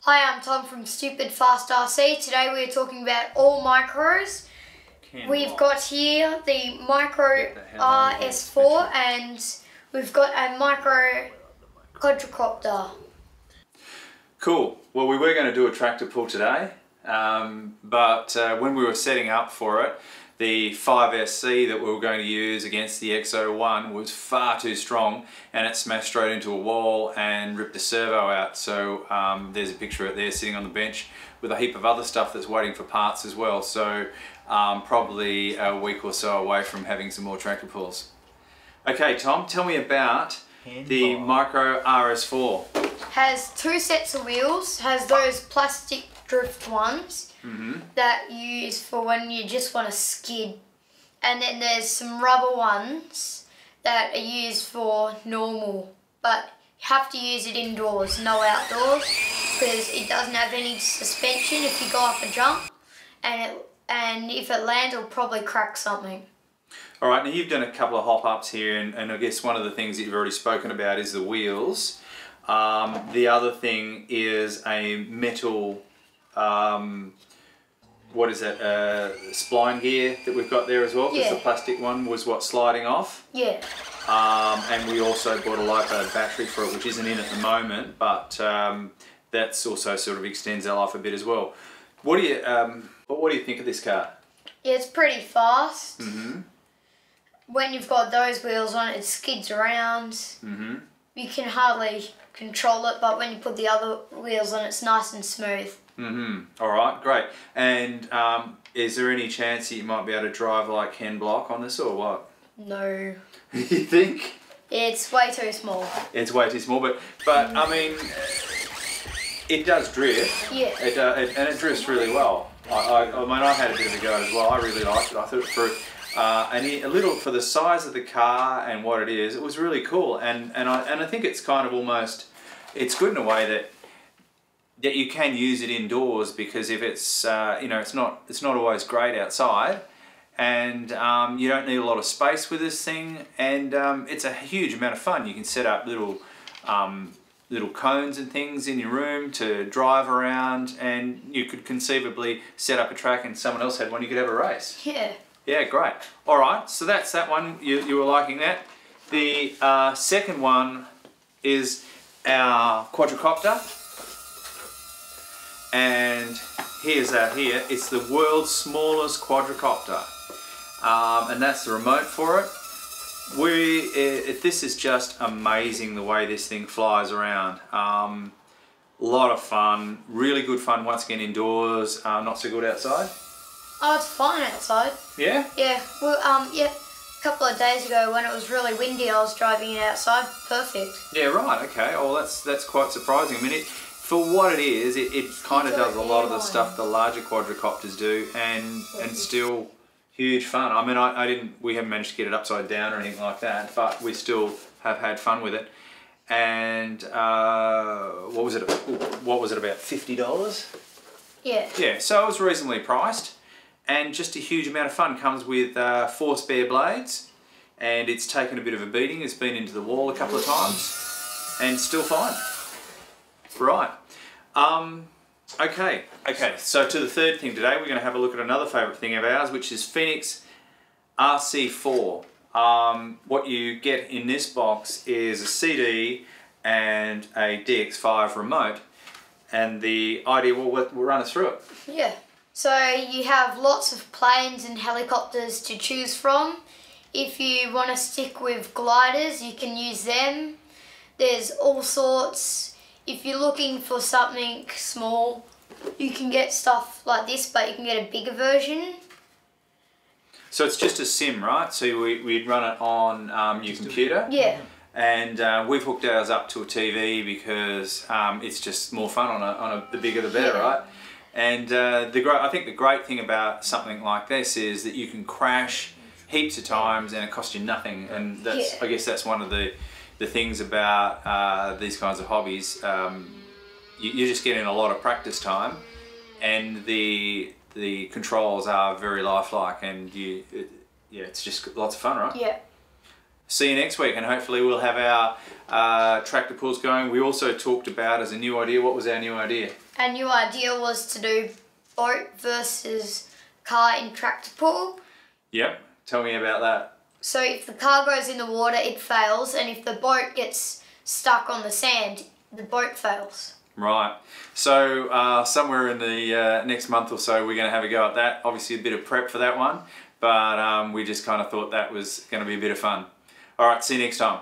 Hi, I'm Tom from Stupid Fast RC. Today we're talking about all micros. We've got here the Micro RS4 and we've got a Micro Quadcopter. Cool. Well, we were going to do a tractor pull today, but when we were setting up for it, the 5SC that we were going to use against the X01 was far too strong and it smashed straight into a wall and ripped the servo out. So there's a picture of it there sitting on the bench with a heap of other stuff that's waiting for parts as well. So probably a week or so away from having some more tractor pulls. Okay, Tom, tell me about the Micro RS4. Has two sets of wheels, has those plastic drift ones that you use for when you just want to skid, and then there's some rubber ones that are used for normal, but you have to use it indoors, no outdoors, because it doesn't have any suspension if you go off a jump, and if it lands it'll probably crack something. Alright, now you've done a couple of hop-ups here, and I guess one of the things that you've already spoken about is the wheels. The other thing is a metal, what is that, spline gear that we've got there as well, because the plastic one was what, sliding off? Yeah. And we also bought a LiPo battery for it, which isn't in at the moment, but that's also sort of extends our life a bit as well. What do you think of this car? Yeah, it's pretty fast. When you've got those wheels on it skids around. You can hardly control it, but when you put the other wheels on it's nice and smooth. Alright, great. And is there any chance that you might be able to drive like Ken Block on this or what? No. You think? It's way too small. It's way too small, but I mean, it does drift. Yeah. And it drifts really well. I mean, I had a bit of a go as well. I really liked it. I thought it through. And a little, for the size of the car and what it is, it was really cool. And I think it's kind of almost, it's good in a way that you can use it indoors, because if it's you know, it's not always great outside, and you don't need a lot of space with this thing, and it's a huge amount of fun. You can set up little cones and things in your room to drive around, and you could conceivably set up a track and someone else had one, you could have a race. Yeah. Yeah, great. Alright, so that's that one, you were liking that. The second one is our quadcopter, and here's that here. It's the world's smallest quadcopter, and that's the remote for it. This is just amazing the way this thing flies around. A lot of fun, really good fun once again indoors, not so good outside. Oh, it's fine outside. Yeah? Yeah. Well, yeah. A couple of days ago when it was really windy, I was driving it outside. Perfect. Yeah, right. Okay. Well, that's quite surprising. I mean, for what it is, it kind of does a lot of the stuff the larger quadcopters do, and still huge fun. I mean, we haven't managed to get it upside down or anything like that, but we still have had fun with it. And what was it about $50? Yeah. Yeah. So it was reasonably priced. And just a huge amount of fun. Comes with 4 spare blades, and it's taken a bit of a beating. It's been into the wall a couple of times, and still fine. Right. Okay. So to the third thing today, we're going to have a look at another favourite thing of ours, which is Phoenix RC4. What you get in this box is a CD and a DX5 remote, and the idea, we'll run us through it. Yeah. So you have lots of planes and helicopters to choose from. If you want to stick with gliders, you can use them. There's all sorts. If you're looking for something small, you can get stuff like this, but you can get a bigger version. So it's just a sim, right? So we'd run it on your computer. Yeah. And we've hooked ours up to a TV because it's just more fun the bigger the better, right? And I think the great thing about something like this is that you can crash heaps of times and it costs you nothing. And that's, I guess that's one of the things about these kinds of hobbies. You're just getting a lot of practice time, and the controls are very lifelike, and yeah, it's just lots of fun, right? Yeah. See you next week, and hopefully we'll have our tractor pulls going. We also talked about, as a new idea, what was our new idea? and your idea was to do boat versus car in tractor pull. Yep, tell me about that. So if the car goes in the water, it fails, and if the boat gets stuck on the sand, the boat fails. Right. So somewhere in the next month or so, we're going to have a go at that. Obviously a bit of prep for that one, but we just kind of thought that was going to be a bit of fun. All right, see you next time.